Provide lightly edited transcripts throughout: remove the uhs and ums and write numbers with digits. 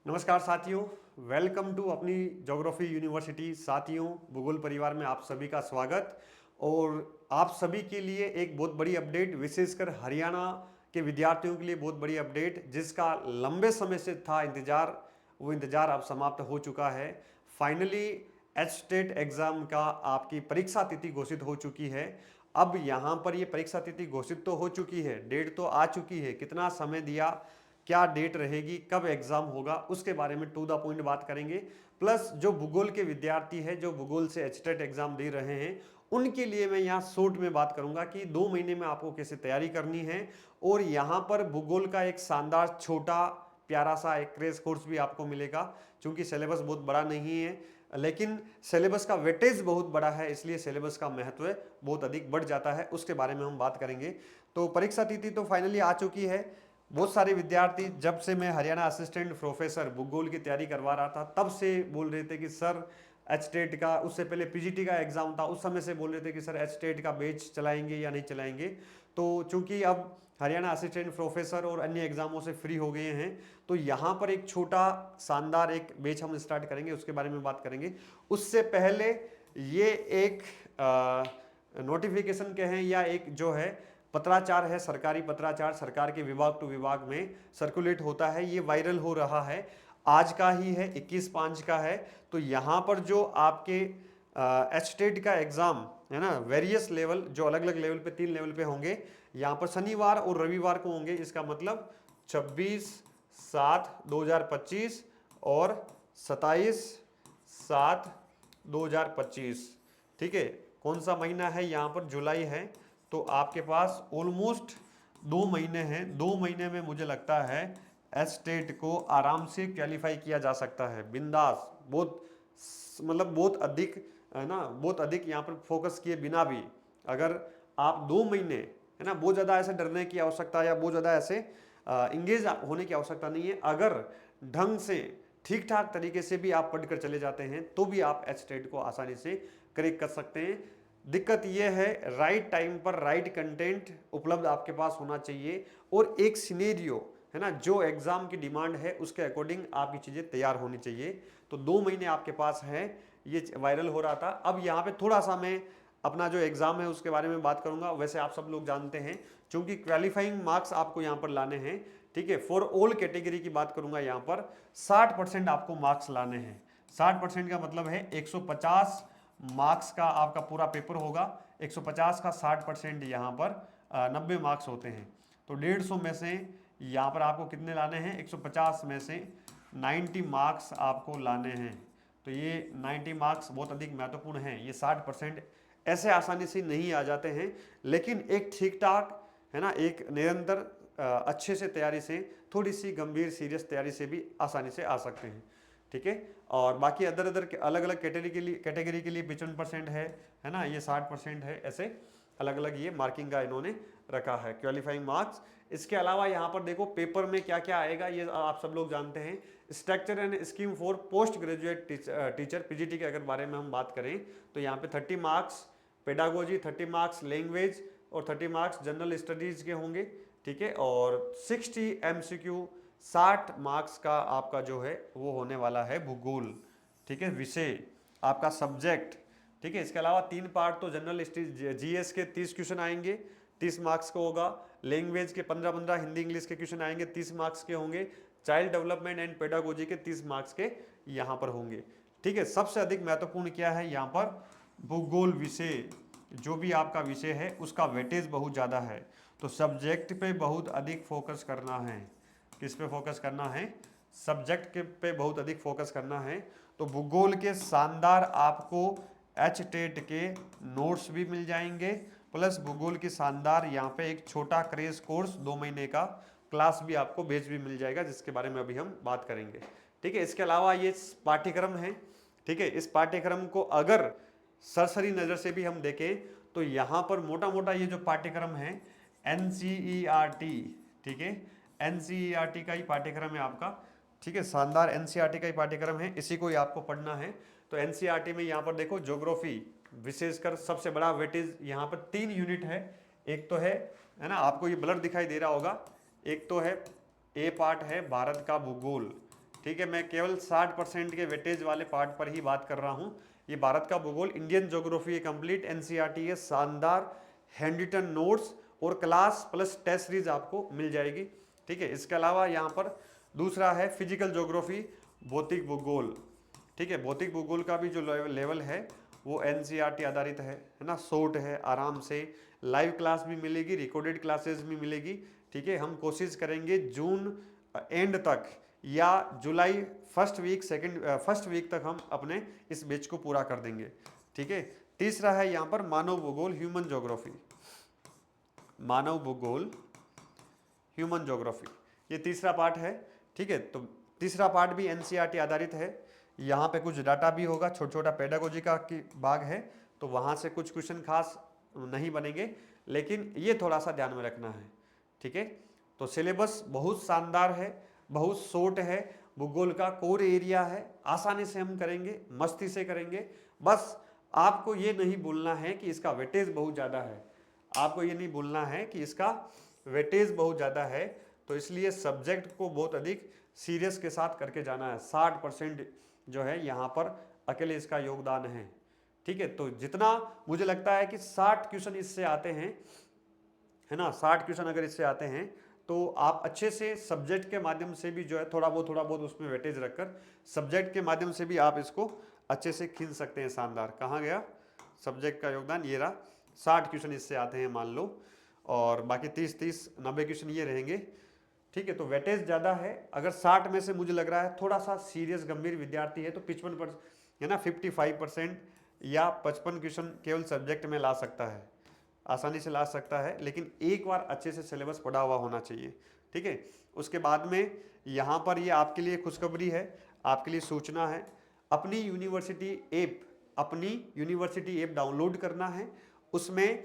नमस्कार साथियों, welcome to अपनी ज्योग्राफी यूनिवर्सिटी। साथियों, भूगोल परिवार में आप सभी का स्वागत। और आप सभी के लिए एक बहुत बड़ी अपडेट, विशेषकर हरियाणा के विद्यार्थियों के लिए बहुत बड़ी अपडेट, जिसका लंबे समय से था इंतजार, वो इंतजार अब समाप्त हो चुका है। फाइनली एचटेट एग्जाम का आपकी परीक्षा तिथि घोषित हो चुकी है। अब यहाँ पर ये परीक्षा तिथि घोषित तो हो चुकी है, डेट तो आ चुकी है, कितना समय दिया, क्या डेट रहेगी, कब एग्जाम होगा, उसके बारे में टू द पॉइंट बात करेंगे। प्लस जो भूगोल के विद्यार्थी हैं, जो भूगोल से एचटेट एग्जाम दे रहे हैं, उनके लिए मैं यहाँ शॉर्ट में बात करूंगा कि 2 महीने में आपको कैसे तैयारी करनी है। और यहाँ पर भूगोल का एक शानदार छोटा प्यारा सा एक क्रेश कोर्स भी आपको मिलेगा, क्योंकि सिलेबस बहुत बड़ा नहीं है, लेकिन सिलेबस का वेटेज बहुत बड़ा है, इसलिए सिलेबस का महत्व बहुत अधिक बढ़ जाता है। उसके बारे में हम बात करेंगे। तो परीक्षा तिथि तो फाइनली आ चुकी है। बहुत सारे विद्यार्थी, जब से मैं हरियाणा असिस्टेंट प्रोफेसर भूगोल की तैयारी करवा रहा था, तब से बोल रहे थे कि सर एचटेट का, उससे पहले पीजीटी का एग्जाम था, उस समय से बोल रहे थे कि सर एचटेट का बैच चलाएंगे या नहीं चलाएंगे। तो चूंकि अब हरियाणा असिस्टेंट प्रोफेसर और अन्य एग्जामों से फ्री हो गए हैं, तो यहाँ पर एक छोटा शानदार एक बैच हम स्टार्ट करेंगे, उसके बारे में बात करेंगे। उससे पहले ये एक नोटिफिकेशन के हैं, या एक जो है पत्राचार है, सरकारी पत्राचार, सरकार के विभाग टू विभाग में सर्कुलेट होता है, ये वायरल हो रहा है। आज का ही है, 21/5 का है। तो यहाँ पर जो आपके एचटेट का एग्जाम है ना, वेरियस लेवल, जो अलग अलग लेवल पे, 3 लेवल पे होंगे, यहाँ पर शनिवार और रविवार को होंगे। इसका मतलब 26/7/2025 और 27/7/2025। ठीक है, कौन सा महीना है, यहाँ पर जुलाई है। तो आपके पास ऑलमोस्ट 2 महीने हैं। 2 महीने में मुझे लगता है एचटेट को आराम से क्वालिफाई किया जा सकता है, बिंदास। बहुत मतलब बहुत अधिक है ना, बहुत अधिक यहाँ पर फोकस किए बिना भी, अगर आप 2 महीने, है ना, बहुत ज़्यादा ऐसे डरने की आवश्यकता या बहुत ज़्यादा ऐसे इंगेज होने की आवश्यकता नहीं है। अगर ढंग से ठीक ठाक तरीके से भी आप पढ़कर चले जाते हैं, तो भी आप एचटेट को आसानी से क्रैक कर सकते हैं। दिक्कत यह है, राइट टाइम पर राइट कंटेंट उपलब्ध आपके पास होना चाहिए, और एक सिनेरियो, है ना, जो एग्जाम की डिमांड है उसके अकॉर्डिंग आपकी चीज़ें तैयार होनी चाहिए। तो 2 महीने आपके पास है, ये वायरल हो रहा था। अब यहाँ पे थोड़ा सा मैं अपना जो एग्जाम है उसके बारे में बात करूंगा। वैसे आप सब लोग जानते हैं, क्योंकि क्वालिफाइंग मार्क्स आपको यहाँ पर लाने हैं। ठीक है, फॉर ऑल कैटेगरी की बात करूंगा, यहाँ पर 60% आपको मार्क्स लाने हैं। 60% का मतलब है 150 मार्क्स का आपका पूरा पेपर होगा। 150 का 60% यहाँ पर 90 मार्क्स होते हैं। तो 150 में से यहाँ पर आपको कितने लाने हैं, 150 में से 90 मार्क्स आपको लाने हैं। तो ये 90 मार्क्स बहुत अधिक महत्वपूर्ण हैं। ये 60% ऐसे आसानी से नहीं आ जाते हैं, लेकिन एक ठीक ठाक, है ना, एक निरंतर अच्छे से तैयारी से, थोड़ी सी गंभीर सीरियस तैयारी से भी आसानी से आ सकते हैं। ठीक है, और बाकी अदर अदर अलग अलग कैटेगरी के लिए 55% है ना, ये 60% है। ऐसे अलग अलग ये मार्किंग का इन्होंने रखा है, क्वालिफाइंग मार्क्स। इसके अलावा यहाँ पर देखो पेपर में क्या क्या आएगा, ये आप सब लोग जानते हैं। Structure and scheme for post graduate teacher, PGT के अगर बारे में हम बात करें, तो यहाँ पे 30 मार्क्स पेडागोजी, 30 मार्क्स लैंग्वेज और 30 मार्क्स जनरल स्टडीज के होंगे। ठीक है, और 60 एमसीक्यू, 60 मार्क्स का आपका जो है वो होने वाला है भूगोल। ठीक है, विषय आपका सब्जेक्ट। ठीक है, इसके अलावा 3 पार्ट तो जनरल जीएस के 30 क्वेश्चन आएंगे, 30 मार्क्स का होगा। लैंग्वेज के 15-15 हिंदी इंग्लिश के क्वेश्चन आएंगे, 30 मार्क्स के होंगे। चाइल्ड डेवलपमेंट एंड पेडागोजी के 30 मार्क्स के यहाँ पर होंगे। ठीक है, सबसे अधिक महत्वपूर्ण क्या है यहाँ पर, भूगोल विषय, जो भी आपका विषय है उसका वेटेज बहुत ज़्यादा है। तो सब्जेक्ट पे बहुत अधिक फोकस करना है। किस पे फोकस करना है, सब्जेक्ट के पे बहुत अधिक फोकस करना है। तो भूगोल के शानदार आपको एचटेट के नोट्स भी मिल जाएंगे, प्लस भूगोल की शानदार यहाँ पे एक छोटा क्रेश कोर्स 2 महीने का क्लास भी आपको बैच भी मिल जाएगा, जिसके बारे में अभी हम बात करेंगे। ठीक है, इसके अलावा ये पाठ्यक्रम है। ठीक है, इस पाठ्यक्रम को अगर सरसरी नज़र से भी हम देखें, तो यहाँ पर मोटा मोटा ये जो पाठ्यक्रम है एनसीईआरटी, ठीक है, एनसीईआरटी का ही पाठ्यक्रम है आपका। ठीक है, शानदार एनसीईआरटी का ही पाठ्यक्रम है, इसी को ही आपको पढ़ना है। तो एनसीईआरटी में यहाँ पर देखो ज्योग्राफी, विशेषकर सबसे बड़ा वेटेज यहाँ पर 3 यूनिट है। एक तो है ना, आपको ये ब्लर दिखाई दे रहा होगा, एक तो है ए पार्ट है भारत का भूगोल। ठीक है, मैं केवल 60% के वेटेज वाले पार्ट पर ही बात कर रहा हूं। ये भारत का भूगोल, इंडियन ज्योग्राफी कंप्लीट एनसीईआरटी है, शानदार हैंडरिटन नोट्स और क्लास प्लस टेस्ट सीरीज आपको मिल जाएगी। ठीक है, इसके अलावा यहाँ पर दूसरा है फिजिकल ज्योग्राफी, भौतिक भूगोल। ठीक है, भौतिक भूगोल का भी जो लेवल है वो एनसीईआरटी आधारित है ना, शॉर्ट है, आराम से लाइव क्लास भी मिलेगी, रिकॉर्डेड क्लासेस भी मिलेगी। ठीक है, हम कोशिश करेंगे जून एंड तक या जुलाई फर्स्ट वीक तक हम अपने इस बैच को पूरा कर देंगे। ठीक है, तीसरा है यहाँ पर मानव भूगोल, ह्यूमन ज्योग्राफी, मानव भूगोल ह्यूमन ज्योग्राफी, ये तीसरा पार्ट है। ठीक है, तो तीसरा पार्ट भी एनसीईआरटी आधारित है। यहाँ पे कुछ डाटा भी होगा, छोटा छोटा पेडागोजी का की भाग है, तो वहाँ से कुछ क्वेश्चन खास नहीं बनेंगे, लेकिन ये थोड़ा सा ध्यान में रखना है। ठीक है, तो सिलेबस बहुत शानदार है, बहुत शॉर्ट है, भूगोल का कोर एरिया है, आसानी से हम करेंगे, मस्ती से करेंगे। बस आपको ये नहीं बोलना है कि इसका वेटेज बहुत ज़्यादा है, आपको ये नहीं बोलना है कि इसका वेटेज बहुत ज़्यादा है, तो इसलिए सब्जेक्ट को बहुत अधिक सीरियस के साथ करके जाना है। 60% जो है यहाँ पर अकेले इसका योगदान है। ठीक है, तो जितना मुझे लगता है कि 60 क्वेश्चन इससे आते हैं, है ना, 60 क्वेश्चन अगर इससे आते हैं तो आप अच्छे से सब्जेक्ट के माध्यम से भी जो है थोड़ा बहुत उसमें वेटेज रखकर सब्जेक्ट के माध्यम से भी आप इसको अच्छे से खींच सकते हैं। शानदार, कहाँ गया सब्जेक्ट का योगदान, ये रहा, 60 क्वेश्चन इससे आते हैं मान लो, और बाकी 30 90 क्वेश्चन ये रहेंगे। ठीक है, तो वेटेज ज़्यादा है। अगर 60 में से मुझे लग रहा है थोड़ा सा सीरियस गंभीर विद्यार्थी है तो 55% है ना, 55% या 55 क्वेश्चन केवल सब्जेक्ट में ला सकता है, आसानी से ला सकता है, लेकिन एक बार अच्छे से सिलेबस पढ़ा हुआ होना चाहिए। ठीक है, उसके बाद में यहाँ पर ये आपके लिए खुशखबरी है, आपके लिए सूचना है, अपनी यूनिवर्सिटी ऐप डाउनलोड करना है। उसमें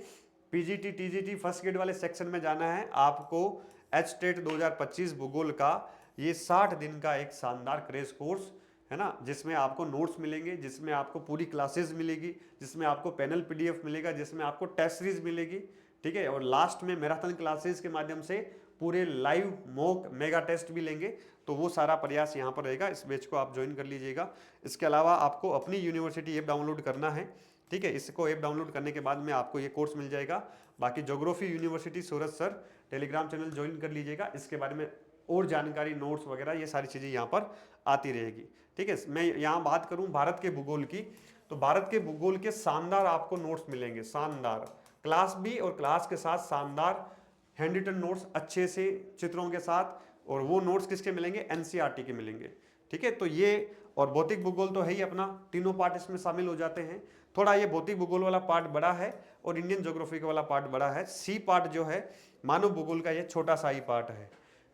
पीजीटी टीजीटी फर्स्ट ग्रेड वाले सेक्शन में जाना है। आपको एचटेट 2025 भूगोल का ये 60 दिन का एक शानदार क्रैश कोर्स है ना, जिसमें आपको नोट्स मिलेंगे, जिसमें आपको पूरी क्लासेस मिलेगी, जिसमें आपको पैनल पीडीएफ मिलेगा, जिसमें आपको टेस्ट सीरीज मिलेगी। ठीक है, और लास्ट में मैराथन क्लासेस के माध्यम से पूरे लाइव मॉक मेगा टेस्ट भी लेंगे। तो वो सारा प्रयास यहाँ पर रहेगा, इस बैच को आप ज्वाइन कर लीजिएगा। इसके अलावा आपको अपनी यूनिवर्सिटी ऐप डाउनलोड करना है। ठीक है, इसको ऐप डाउनलोड करने के बाद में आपको ये कोर्स मिल जाएगा। बाकी ज्योग्राफी यूनिवर्सिटी सूरत सर टेलीग्राम चैनल ज्वाइन कर लीजिएगा, इसके बारे में और जानकारी, नोट्स वगैरह ये सारी चीज़ें यहाँ पर आती रहेगी। ठीक है, मैं यहाँ बात करूँ भारत के भूगोल की, तो भारत के भूगोल के शानदार आपको नोट्स मिलेंगे, शानदार क्लास भी और क्लास के साथ शानदार हैंड रिटन नोट्स अच्छे से चित्रों के साथ, और वो नोट्स किसके मिलेंगे, एनसीईआरटी के मिलेंगे। ठीक है, तो ये और भौतिक भूगोल तो है ही अपना, तीनों पार्ट इसमें शामिल हो जाते हैं। थोड़ा ये भौतिक भूगोल वाला पार्ट बड़ा है और इंडियन ज्योग्राफी वाला पार्ट बड़ा है। सी पार्ट जो है मानव भूगोल का ये छोटा सा ही पार्ट है।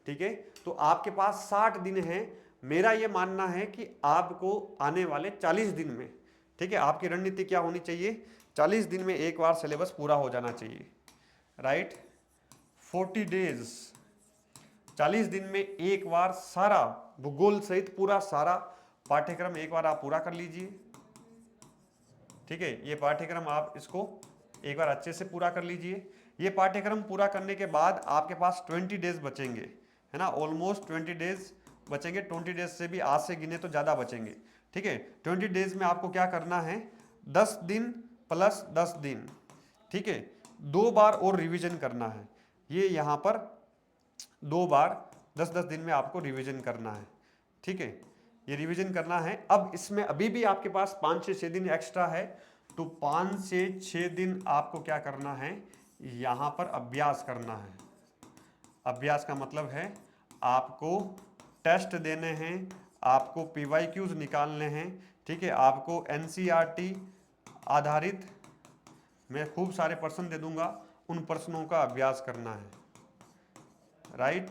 ठीक है, तो आपके पास 60 दिन है। मेरा ये मानना है कि आपको आने वाले 40 दिन में, ठीक है, आपकी रणनीति क्या होनी चाहिए, 40 दिन में एक बार सिलेबस पूरा हो जाना चाहिए, राइट। 40 डेज, 40 दिन में एक बार सारा भूगोल सहित पूरा सारा पाठ्यक्रम एक बार आप पूरा कर लीजिए। ठीक है, ये पाठ्यक्रम आप इसको एक बार अच्छे से पूरा कर लीजिए। ये पाठ्यक्रम पूरा करने के बाद आपके पास 20 डेज बचेंगे, है ना, ऑलमोस्ट 20 डेज बचेंगे। 20 डेज से भी आज से गिने तो ज़्यादा बचेंगे। ठीक है, 20 डेज में आपको क्या करना है, 10 दिन प्लस 10 दिन, ठीक है, 2 बार और रिवीजन करना है। ये यहाँ पर 2 बार 10-10 दिन में आपको रिवीजन करना है। ठीक है, ये रिवीजन करना है। अब इसमें अभी भी आपके पास 5 से 6 दिन एक्स्ट्रा है, तो 5 से 6 दिन आपको क्या करना है, यहाँ पर अभ्यास करना है। अभ्यास का मतलब है आपको टेस्ट देने हैं, आपको पीवाईक्यूज निकालने हैं। ठीक है, आपको एनसीईआरटी आधारित मैं खूब सारे प्रश्न दे दूंगा, उन प्रश्नों का अभ्यास करना है, राइट।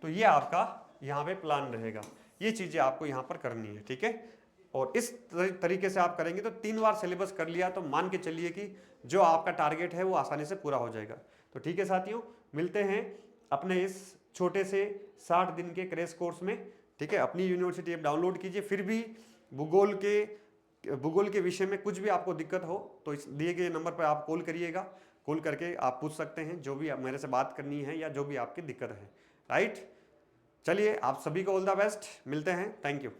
तो ये आपका यहाँ पे प्लान रहेगा, ये चीज़ें आपको यहाँ पर करनी है। ठीक है, और इस तरीके से आप करेंगे तो 3 बार सिलेबस कर लिया तो मान के चलिए कि जो आपका टारगेट है वो आसानी से पूरा हो जाएगा। तो ठीक है साथियों, मिलते हैं अपने इस छोटे से 60 दिन के क्रैश कोर्स में। ठीक है, अपनी यूनिवर्सिटी ऐप डाउनलोड कीजिए। फिर भी भूगोल के विषय में कुछ भी आपको दिक्कत हो तो इस दिए गए नंबर पर आप कॉल करिएगा, कॉल करके आप पूछ सकते हैं जो भी मेरे से बात करनी है या जो भी आपकी दिक्कत है, राइट। चलिए, आप सभी को ऑल द बेस्ट, मिलते हैं, थैंक यू।